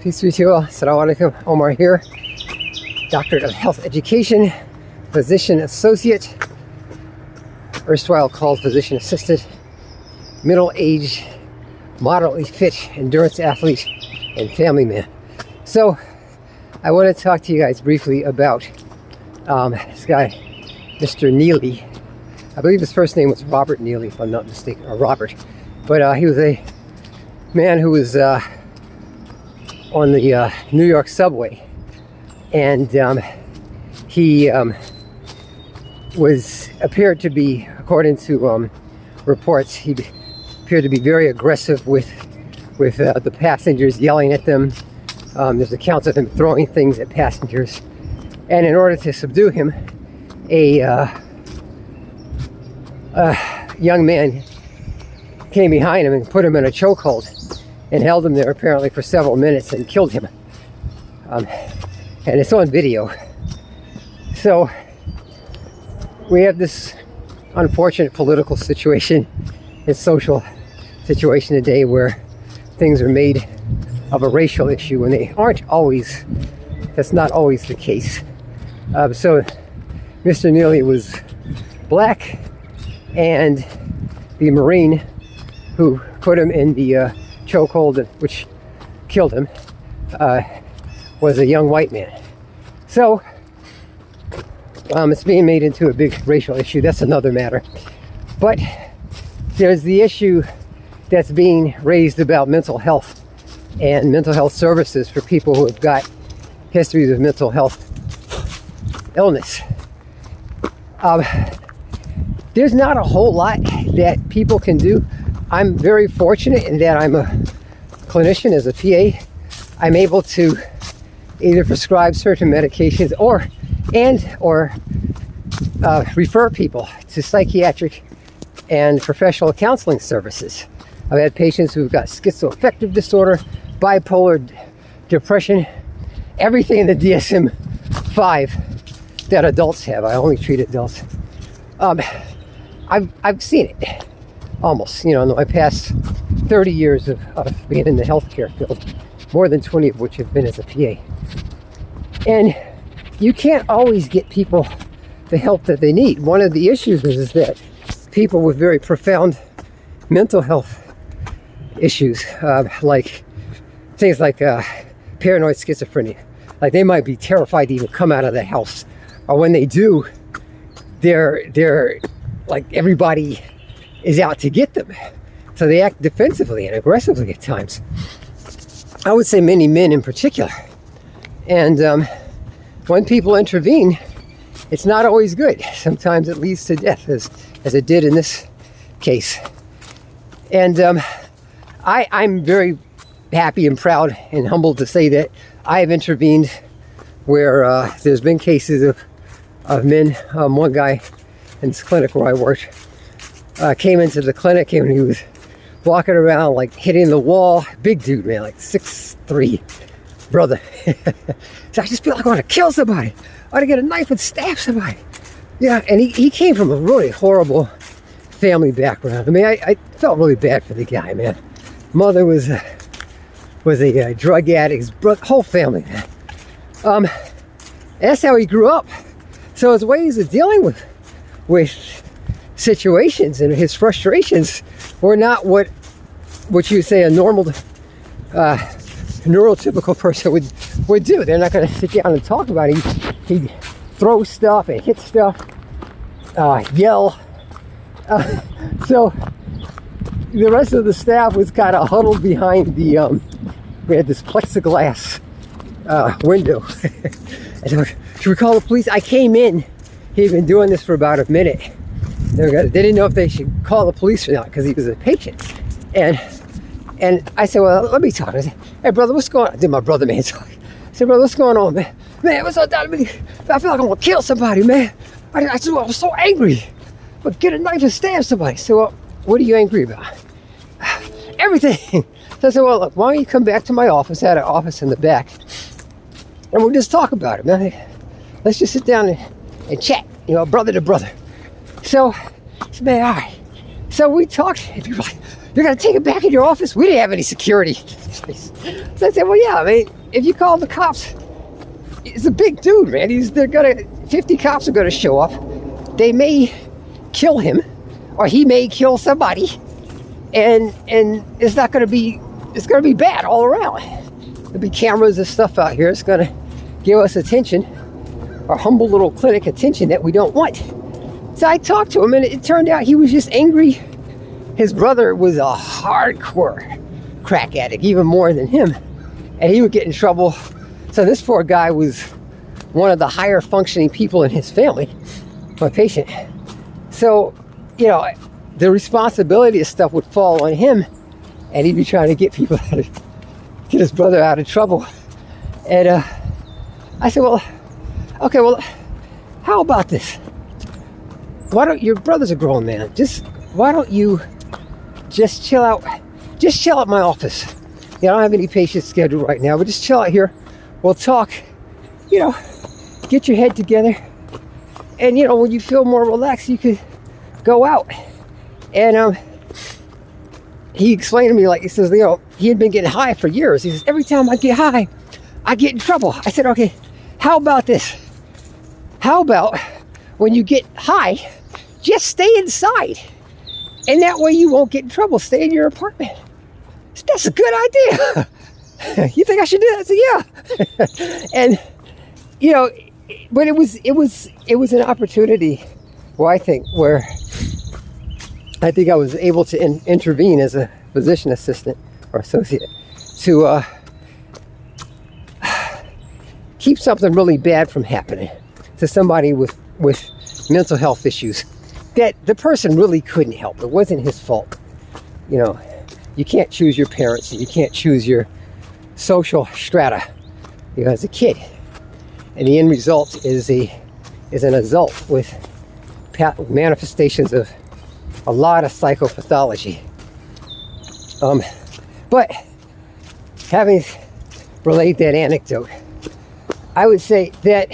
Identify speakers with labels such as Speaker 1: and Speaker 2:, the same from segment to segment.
Speaker 1: Peace be to you all. Assalamualaikum. Omar here, Doctor of Health Education, Physician Associate, erstwhile called Physician Assisted, middle-aged, moderately fit endurance athlete, and family man. So, I want to talk to you guys briefly about this guy, Mr. Neely. I believe his first name was Robert Neely, if I'm not mistaken, or Robert. But he was a man who was on the New York subway, and he appeared to be, according to reports, he appeared to be very aggressive with the passengers, yelling at them. There's accounts of him throwing things at passengers, and in order to subdue him, a young man came behind him and put him in a chokehold and held him there apparently for several minutes and killed him. And it's on video. So we have this unfortunate political situation and social situation today where things are made of a racial issue when they aren't always. That's not always the case. So Mr. Neely was black, and the Marine who put him in the chokehold, which killed him, was a young white man. So it's being made into a big racial issue. That's another matter. But there's the issue that's being raised about mental health and mental health services for people who have got histories of mental health illness. There's not a whole lot that people can do. I'm very fortunate in that I'm a clinician as a PA. I'm able to either prescribe certain medications or refer people to psychiatric and professional counseling services. I've had patients who've got schizoaffective disorder, bipolar depression, everything in the DSM-5 that adults have. I only treat adults. I've seen it. Almost, in my past 30 years of being in the healthcare field, more than 20 of which have been as a PA. And you can't always get people the help that they need. One of the issues is that people with very profound mental health issues, like things like paranoid schizophrenia, like they might be terrified to even come out of the house, or when they do, they're like everybody is out to get them. So they act defensively and aggressively at times. I would say many men in particular. And when people intervene, it's not always good. Sometimes it leads to death, as it did in this case. And I'm very happy and proud and humbled to say that I have intervened where there's been cases of men. One guy in this clinic where I worked came into the clinic and he was walking around like hitting the wall. Big dude, man, like 6'3", brother. So I just feel like I want to kill somebody. I want to get a knife and stab somebody. Yeah, and he came from a really horrible family background. I mean, I felt really bad for the guy, man. Mother was a drug addict, his whole family, man. That's how he grew up. So his ways of dealing with situations and his frustrations were not what you say a normal neurotypical person would do. They're not going to sit down and talk about it. He'd throw stuff and hit stuff, yell. So the rest of the staff was kind of huddled behind we had this plexiglass window. And so, should we call the police? I came in. He'd been doing this for about a minute. They didn't know if they should call the police or not because he was a patient. And I said, well, let me talk. I said, hey, brother, what's going on? I did my brother man talk. I said, brother, what's going on, man? Man, what's up, Dad? I feel like I'm going to kill somebody, man. I was so angry. But get a knife and stab somebody. So, well, what are you angry about? Everything. So I said, well, look, why don't you come back to my office? I had an office in the back. And we'll just talk about it, man. Let's just sit down and chat, brother to brother. So, man, all right. So we talked. And people were like, you're going to take him back in your office? We didn't have any security. So I said, well, yeah, I mean, if you call the cops, he's a big dude, man. 50 cops are going to show up. They may kill him, or he may kill somebody, and it's not going to be, it's going to be bad all around. There'll be cameras and stuff out here. It's going to give us attention, our humble little clinic attention that we don't want. So I talked to him, and it turned out he was just angry. His brother was a hardcore crack addict, even more than him, and he would get in trouble. So this poor guy was one of the higher functioning people in his family, my patient. So, you know, the responsibility of stuff would fall on him, and he'd be trying to get people out of, get his brother out of trouble. And I said, well, okay, well, how about this? Why don't, your brother's a grown man, why don't you just chill out at my office? You know, I don't have any patients scheduled right now, but just chill out here. We'll talk, you know, get your head together. And, you know, when you feel more relaxed, you could go out. And he explained to me, like, he says, you know, he had been getting high for years. He says, every time I get high, I get in trouble. I said, okay, how about this? How about when you get high, just stay inside. And that way you won't get in trouble. Stay in your apartment. That's a good idea. You think I should do that? I said, yeah. And, you know, but it was an opportunity, well, I think I was able to intervene as a physician assistant or associate to keep something really bad from happening to somebody with mental health issues that the person really couldn't help. It wasn't his fault. You know, you can't choose your parents, and you can't choose your social strata, you know, as a kid. And the end result is an adult with manifestations of a lot of psychopathology. But having relayed that anecdote, I would say that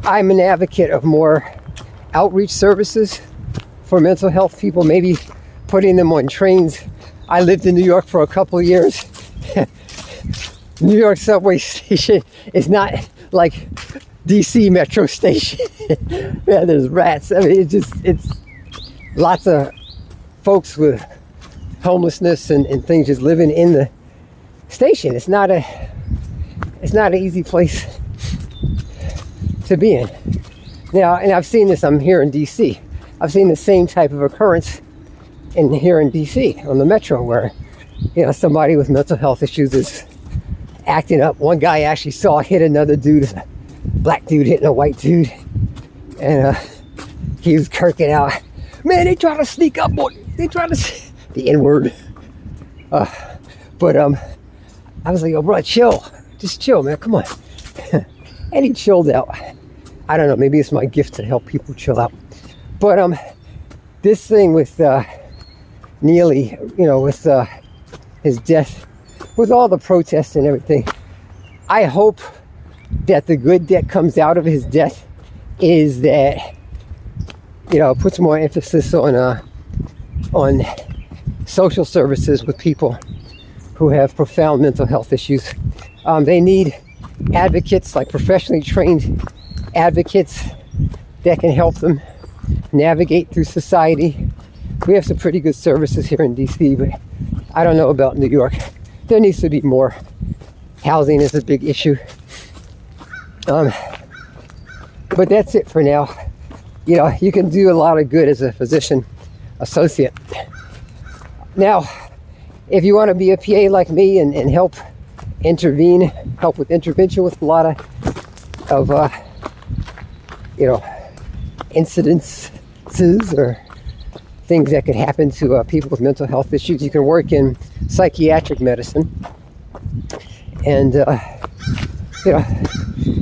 Speaker 1: I'm an advocate of more outreach services for mental health people, maybe putting them on trains. I lived in New York for a couple of years. New York subway station is not like DC metro station. Yeah, there's rats. I mean, it's lots of folks with homelessness and things just living in the station. It's not an easy place to be in. Now, and I've seen this, I'm here in DC. I've seen the same type of occurrence here in DC on the metro, where, you know, somebody with mental health issues is acting up. One guy actually saw hit another dude, a black dude hitting a white dude, and he was kirking out, man, they try to sneak up on me. They try to, the N-word. But I was like, yo, bro, chill. Just chill, man, come on. And he chilled out. I don't know, maybe it's my gift to help people chill out. But this thing with Neely, you know, with his death, with all the protests and everything, I hope that the good that comes out of his death is that, you know, puts more emphasis on social services with people who have profound mental health issues. They need advocates, like professionally trained advocates that can help them navigate through society. We have some pretty good services here in DC, but I don't know about New York. There needs to be more. Housing is a big issue. But that's it for now. You know, you can do a lot of good as a physician associate. Now, if you want to be a PA like me and help intervene, help with intervention with a lot of you know, incidences or things that could happen to people with mental health issues, you can work in psychiatric medicine and you know,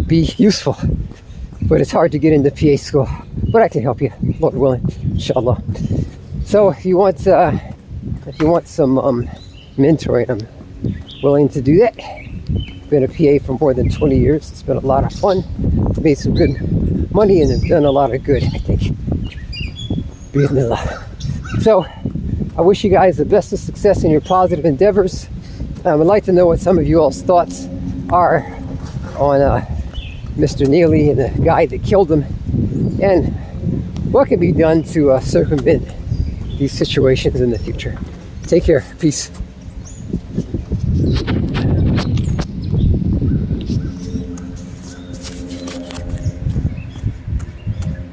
Speaker 1: be useful. But it's hard to get into PA school, but I can help you, Lord willing, inshallah. So if you want some mentoring, I'm willing to do that. Been a PA for more than 20 years. It's been a lot of fun. Made some good money and have done a lot of good, I think. Bismillah. So I wish you guys the best of success in your positive endeavors. I would like to know what some of you all's thoughts are on Mr. Neely and the guy that killed him, and what can be done to circumvent these situations in the future. Take care. Peace.